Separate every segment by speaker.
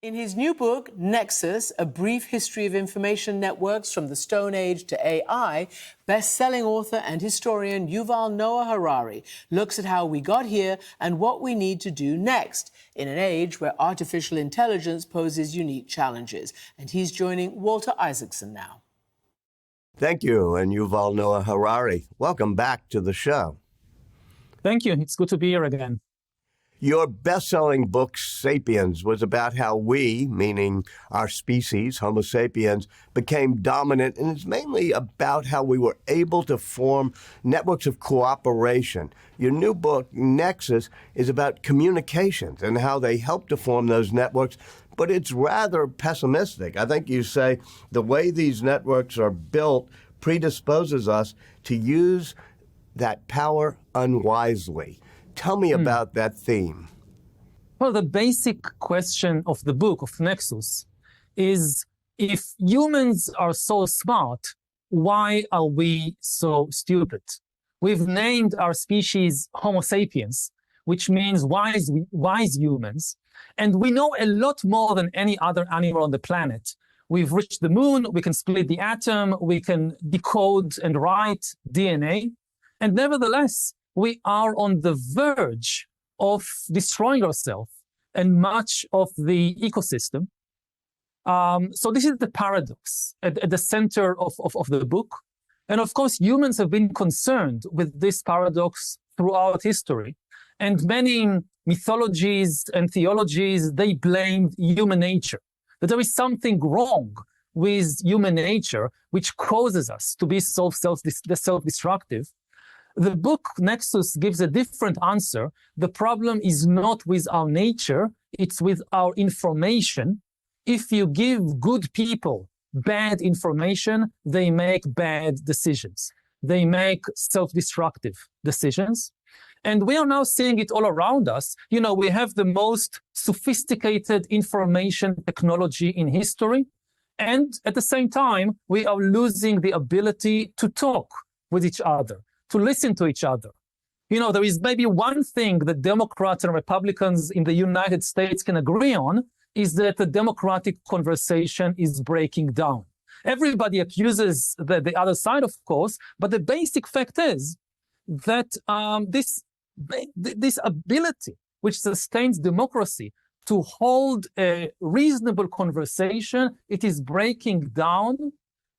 Speaker 1: In his new book, Nexus, A Brief History of Information Networks from the Stone Age to AI, best-selling author and historian Yuval Noah Harari looks at how we got here and what we need to do next in an age where artificial intelligence poses unique challenges. And he's joining Walter Isaacson now.
Speaker 2: Thank you, and Yuval Noah Harari. Welcome back to the show.
Speaker 3: Thank you. It's good to be here again.
Speaker 2: Your best-selling book, Sapiens, was about how we, meaning our species, Homo sapiens, became dominant, and it's mainly about how we were able to form networks of cooperation. Your new book, Nexus, is about communications and how they help to form those networks, but it's rather pessimistic. I think you say the way these networks are built predisposes us to use that power unwisely. Tell me about that theme.
Speaker 3: Well, the basic question of the book, of Nexus, is if humans are so smart, why are we so stupid? We've named our species Homo sapiens, which means wise humans, and we know a lot more than any other animal on the planet. We've reached the moon, we can split the atom, we can decode and write DNA, and nevertheless, we are on the verge of destroying ourselves and much of the ecosystem. So this is the paradox at the center of the book. And of course, humans have been concerned with this paradox throughout history. And many mythologies and theologies, they blamed human nature, that there is something wrong with human nature which causes us to be so self-destructive. The book Nexus gives a different answer. The problem is not with our nature, it's with our information. If you give good people bad information, they make bad decisions. They make self-destructive decisions. And we are now seeing it all around us. You know, we have the most sophisticated information technology in history. And at the same time, we are losing the ability to talk with each other, to listen to each other. You know, there is maybe one thing that Democrats and Republicans in the United States can agree on is that the democratic conversation is breaking down. Everybody accuses the other side, of course, but the basic fact is that this ability which sustains democracy to hold a reasonable conversation, it is breaking down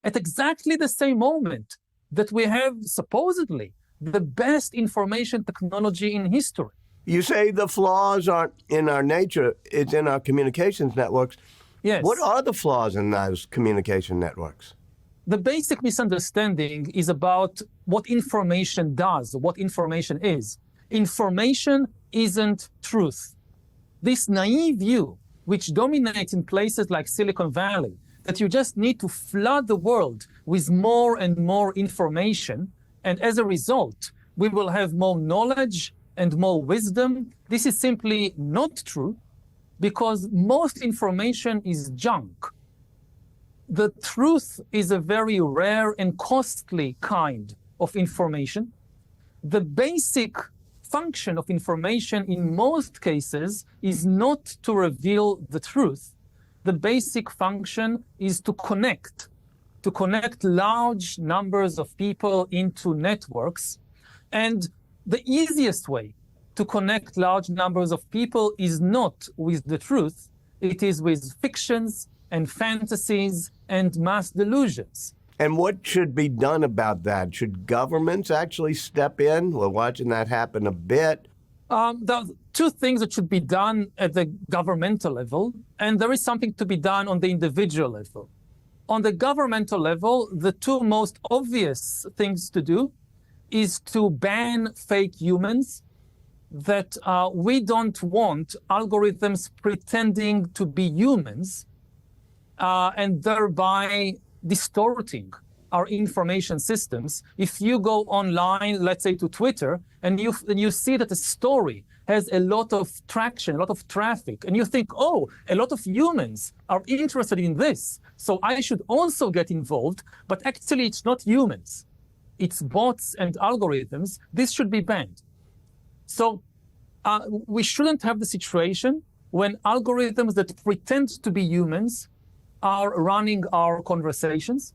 Speaker 3: at exactly the same moment that we have supposedly the best information technology in history.
Speaker 2: You say the flaws aren't in our nature, it's in our communications networks.
Speaker 3: Yes.
Speaker 2: What are the flaws in those communication networks?
Speaker 3: The basic misunderstanding is about what information does, what information is. Information isn't truth. This naive view, which dominates in places like Silicon Valley, that you just need to flood the world with more and more information, and as a result, we will have more knowledge and more wisdom. This is simply not true, because most information is junk. The truth is a very rare and costly kind of information. The basic function of information in most cases is not to reveal the truth. The basic function is to connect large numbers of people into networks. And the easiest way to connect large numbers of people is not with the truth. It is with fictions and fantasies and mass delusions.
Speaker 2: And what should be done about that? Should governments actually step in? We're watching that happen a bit.
Speaker 3: There are two things that should be done at the governmental level, and there is something to be done on the individual level. On the governmental level, the two most obvious things to do is to ban fake humans, that we don't want algorithms pretending to be humans and thereby distorting our information systems. If you go online, let's say to Twitter, and you see that a story has a lot of traction, a lot of traffic, and you think, oh, a lot of humans are interested in this, so I should also get involved, but actually it's not humans. It's bots and algorithms. This should be banned. So we shouldn't have the situation when algorithms that pretend to be humans are running our conversations.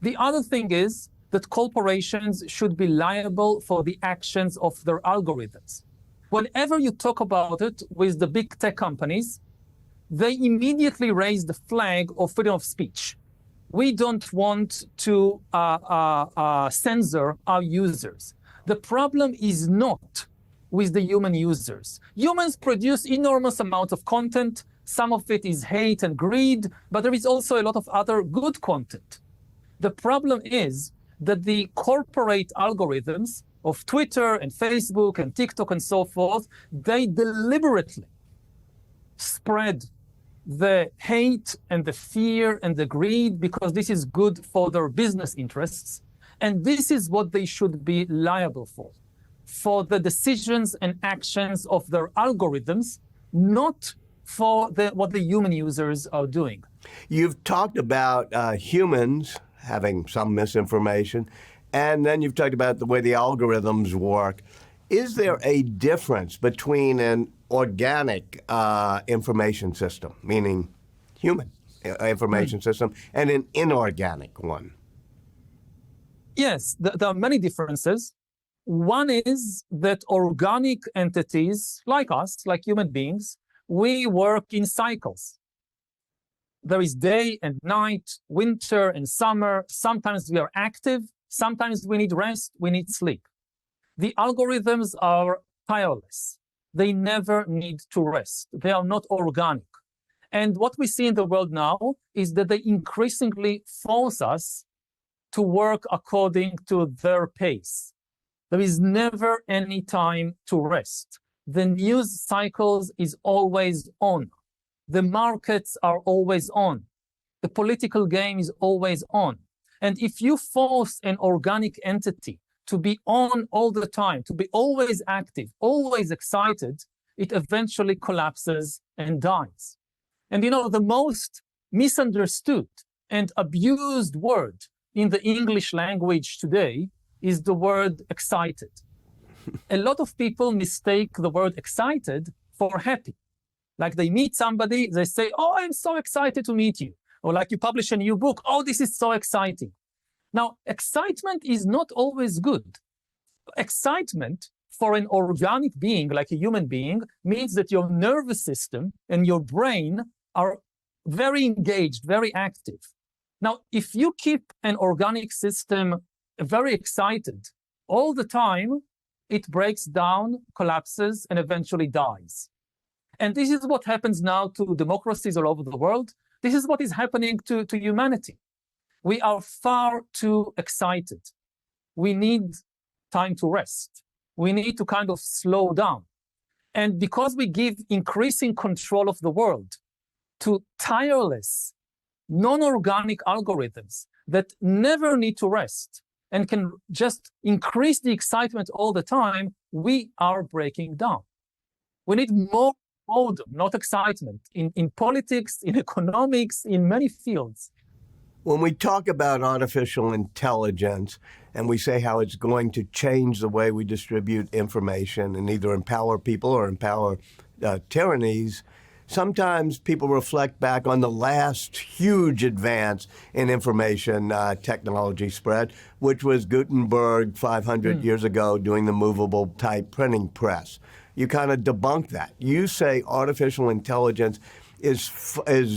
Speaker 3: The other thing is that corporations should be liable for the actions of their algorithms. Whenever you talk about it with the big tech companies, they immediately raise the flag of freedom of speech. We don't want to censor our users. The problem is not with the human users. Humans produce enormous amounts of content. Some of it is hate and greed, but there is also a lot of other good content. The problem is that the corporate algorithms of Twitter and Facebook and TikTok and so forth, they deliberately spread the hate and the fear and the greed because this is good for their business interests. And this is what they should be liable for the decisions and actions of their algorithms, not for what the human users are doing.
Speaker 2: You've talked about humans having some misinformation, and then you've talked about the way the algorithms work. Is there a difference between an organic information system, meaning human information system, and an inorganic one?
Speaker 3: Yes, there are many differences. One is that organic entities like us, like human beings, we work in cycles. There is day and night, winter and summer. Sometimes we are active. Sometimes we need rest. We need sleep. The algorithms are tireless. They never need to rest. They are not organic. And what we see in the world now is that they increasingly force us to work according to their pace. There is never any time to rest. The news cycles is always on. The markets are always on. The political game is always on. And if you force an organic entity to be on all the time, to be always active, always excited, it eventually collapses and dies. And the most misunderstood and abused word in the English language today is the word excited. A lot of people mistake the word excited for happy. Like they meet somebody, they say, oh, I'm so excited to meet you. Or like you publish a new book, oh, this is so exciting. Now, excitement is not always good. Excitement for an organic being, like a human being, means that your nervous system and your brain are very engaged, very active. Now, if you keep an organic system very excited all the time, it breaks down, collapses, and eventually dies. And this is what happens now to democracies all over the world. This is what is happening to humanity. We are far too excited. We need time to rest. We need to kind of slow down. And because we give increasing control of the world to tireless, non-organic algorithms that never need to rest and can just increase the excitement all the time, we are breaking down. We need more boredom, not excitement, in politics, in economics, in many fields.
Speaker 2: When we talk about artificial intelligence and we say how it's going to change the way we distribute information and either empower people or empower tyrannies, sometimes people reflect back on the last huge advance in information technology spread, which was Gutenberg 500 years ago doing the movable type printing press. You kind of debunk that. You say artificial intelligence is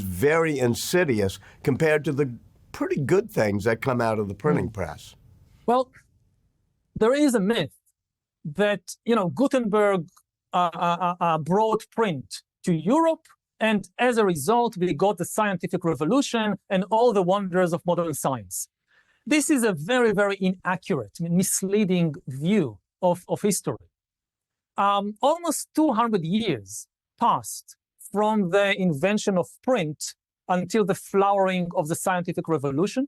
Speaker 2: very insidious compared to the pretty good things that come out of the printing press.
Speaker 3: Well, there is a myth that, Gutenberg brought print to Europe, and as a result, we got the scientific revolution and all the wonders of modern science. This is a very, very inaccurate, misleading view of history. Almost 200 years passed from the invention of print until the flowering of the scientific revolution.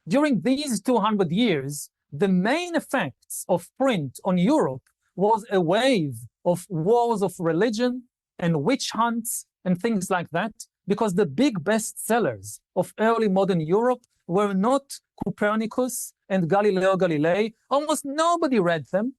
Speaker 3: During these 200 years, the main effects of print on Europe was a wave of wars of religion and witch hunts and things like that, because the big bestsellers of early modern Europe were not Copernicus and Galileo Galilei. Almost nobody read them.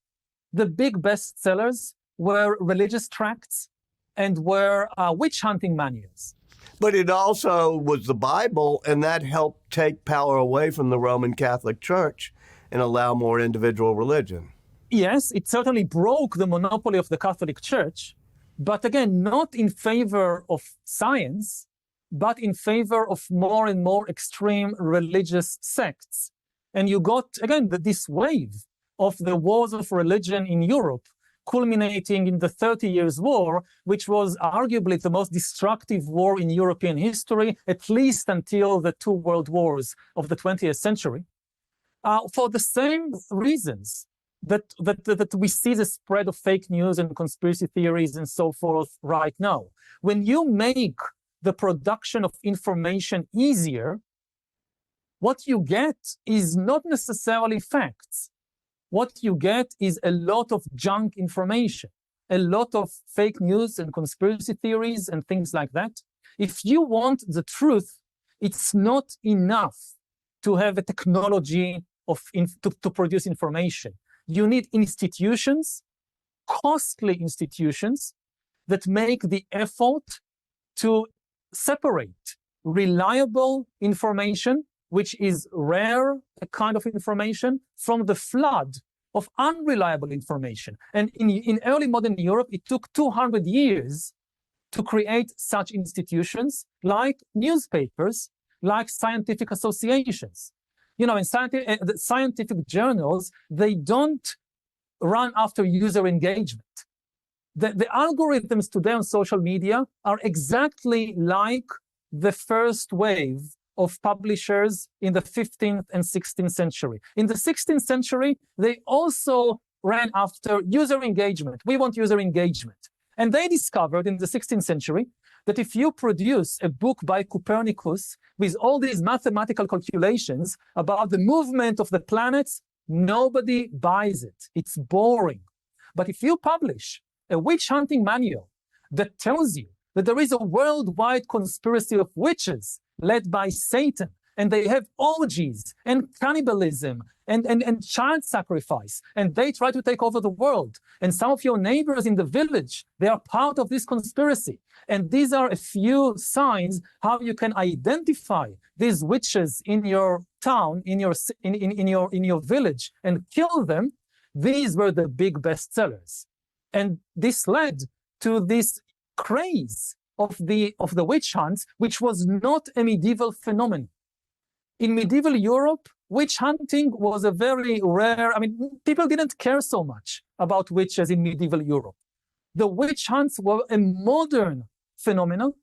Speaker 3: The big bestsellers were religious tracts, and were witch hunting manuals.
Speaker 2: But it also was the Bible, and that helped take power away from the Roman Catholic Church and allow more individual religion.
Speaker 3: Yes, it certainly broke the monopoly of the Catholic Church, but again, not in favor of science, but in favor of more and more extreme religious sects. And you got, again, this wave of the wars of religion in Europe, culminating in the 30 Years' War, which was arguably the most destructive war in European history, at least until the two world wars of the 20th century, for the same reasons that we see the spread of fake news and conspiracy theories and so forth right now. When you make the production of information easier, what you get is not necessarily facts. What you get is a lot of junk information, a lot of fake news and conspiracy theories and things like that. If you want the truth, it's not enough to have a technology to produce information. You need institutions, costly institutions, that make the effort to separate reliable information, which is rare kind of information, from the flood of unreliable information. And in early modern Europe, it took 200 years to create such institutions like newspapers, like scientific associations. You know, in scientific journals, they don't run after user engagement. The algorithms today on social media are exactly like the first wave of publishers in the 15th and 16th century. In the 16th century, they also ran after user engagement. We want user engagement. And they discovered in the 16th century that if you produce a book by Copernicus with all these mathematical calculations about the movement of the planets, nobody buys it. It's boring. But if you publish a witch hunting manual that tells you that there is a worldwide conspiracy of witches led by Satan, and they have orgies and cannibalism and child sacrifice, and they try to take over the world, and some of your neighbors in the village, they are part of this conspiracy. And these are a few signs how you can identify these witches in your town, in your village, and kill them. These were the big bestsellers. And this led to this craze of the witch hunts, which was not a medieval phenomenon. In medieval Europe, witch hunting was a very rare, people didn't care so much about witches in medieval Europe. The witch hunts were a modern phenomenon,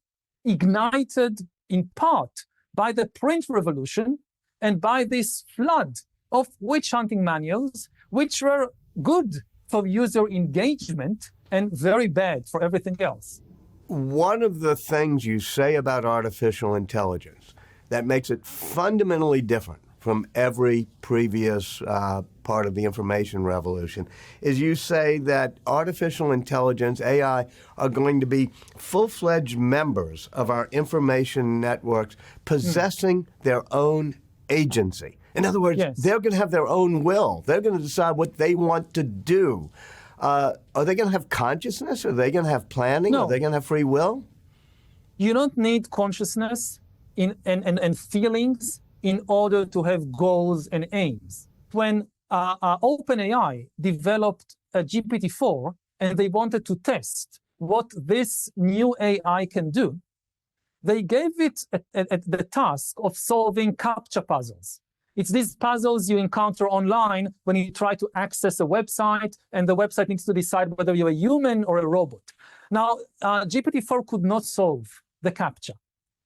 Speaker 3: ignited in part by the print revolution and by this flood of witch hunting manuals, which were good for user engagement and very bad for everything else.
Speaker 2: One of the things you say about artificial intelligence that makes it fundamentally different from every previous part of the information revolution is you say that artificial intelligence, AI, are going to be full-fledged members of our information networks possessing their own agency. In other words,
Speaker 3: yes,
Speaker 2: they're going to have their own will. They're going to decide what they want to do. Are they going to have consciousness? Are they going to have planning?
Speaker 3: No.
Speaker 2: Are they going to have free will?
Speaker 3: You don't need consciousness and feelings in order to have goals and aims. When OpenAI developed GPT-4 and they wanted to test what this new AI can do, they gave it the task of solving CAPTCHA puzzles. It's these puzzles you encounter online when you try to access a website, and the website needs to decide whether you're a human or a robot. Now, GPT-4 could not solve the CAPTCHA,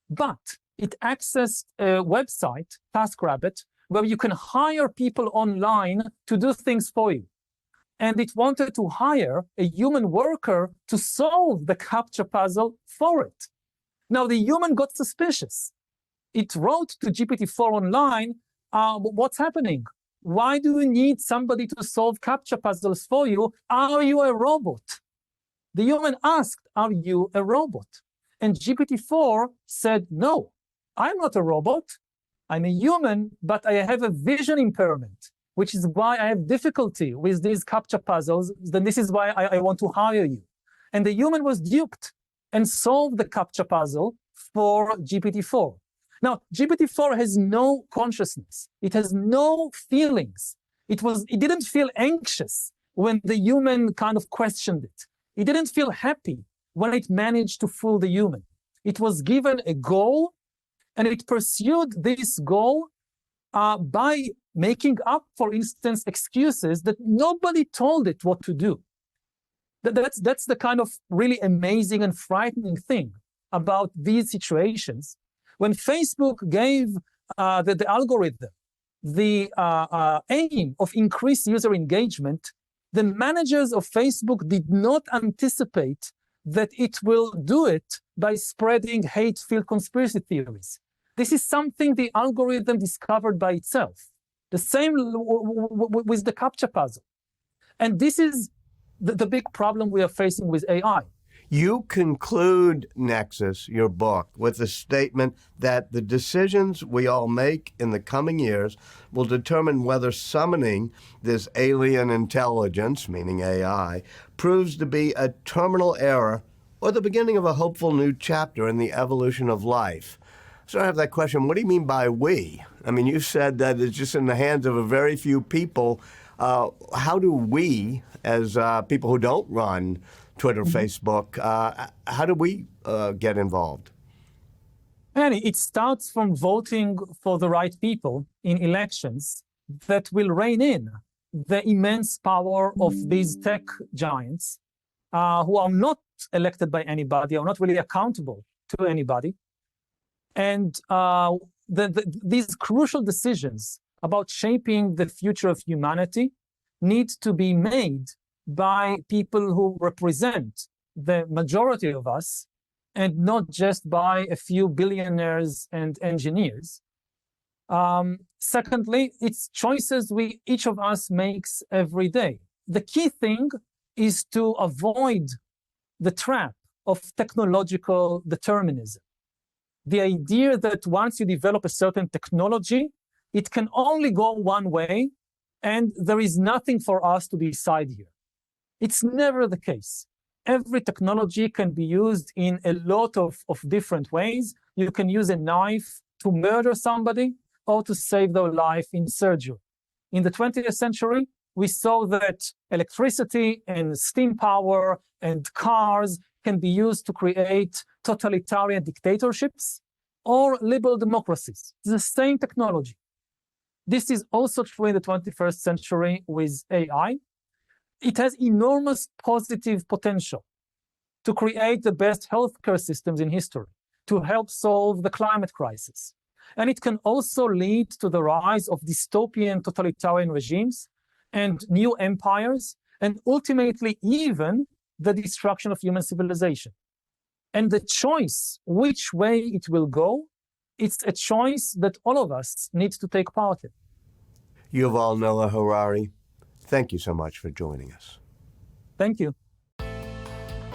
Speaker 3: but it accessed a website, TaskRabbit, where you can hire people online to do things for you. And it wanted to hire a human worker to solve the CAPTCHA puzzle for it. Now, the human got suspicious. It wrote to GPT-4 online, what's happening? Why do you need somebody to solve CAPTCHA puzzles for you? Are you a robot? The human asked, are you a robot? And GPT-4 said, no, I'm not a robot. I'm a human, but I have a vision impairment, which is why I have difficulty with these CAPTCHA puzzles. Then this is why I want to hire you. And the human was duped. and solve the CAPTCHA puzzle for GPT-4. Now, GPT-4 has no consciousness. It has no feelings. It didn't feel anxious when the human kind of questioned it. It didn't feel happy when it managed to fool the human. It was given a goal, and it pursued this goal by making up, for instance, excuses that nobody told it what to do. That's the kind of really amazing and frightening thing about these situations. When Facebook gave the algorithm the aim of increased user engagement, the managers of Facebook did not anticipate that it will do it by spreading hate-filled conspiracy theories. This is something the algorithm discovered by itself. The same with the CAPTCHA puzzle. And this is the big problem we are facing with AI.
Speaker 2: You conclude Nexus, your book, with a statement that the decisions we all make in the coming years will determine whether summoning this alien intelligence, meaning AI, proves to be a terminal error or the beginning of a hopeful new chapter in the evolution of life. So I have that question, what do you mean by we? I mean, you said that it's just in the hands of a very few people. How do we, as people who don't run Twitter, Facebook, how do we get involved?
Speaker 3: Annie, it starts from voting for the right people in elections that will rein in the immense power of these tech giants who are not elected by anybody, are not really accountable to anybody. And these crucial decisions about shaping the future of humanity need to be made by people who represent the majority of us and not just by a few billionaires and engineers. Secondly, it's choices each of us makes every day. The key thing is to avoid the trap of technological determinism. The idea that once you develop a certain technology, it can only go one way, and there is nothing for us to decide here. It's never the case. Every technology can be used in a lot of different ways. You can use a knife to murder somebody or to save their life in surgery. In the 20th century, we saw that electricity and steam power and cars can be used to create totalitarian dictatorships or liberal democracies. It's the same technology. This is also true in the 21st century with AI. It has enormous positive potential to create the best healthcare systems in history, to help solve the climate crisis. And it can also lead to the rise of dystopian totalitarian regimes and new empires, and ultimately even the destruction of human civilization. And the choice which way it will go, it's a choice that all of us need to take part in.
Speaker 2: Yuval Noah Harari, thank you so much for joining us.
Speaker 3: Thank you.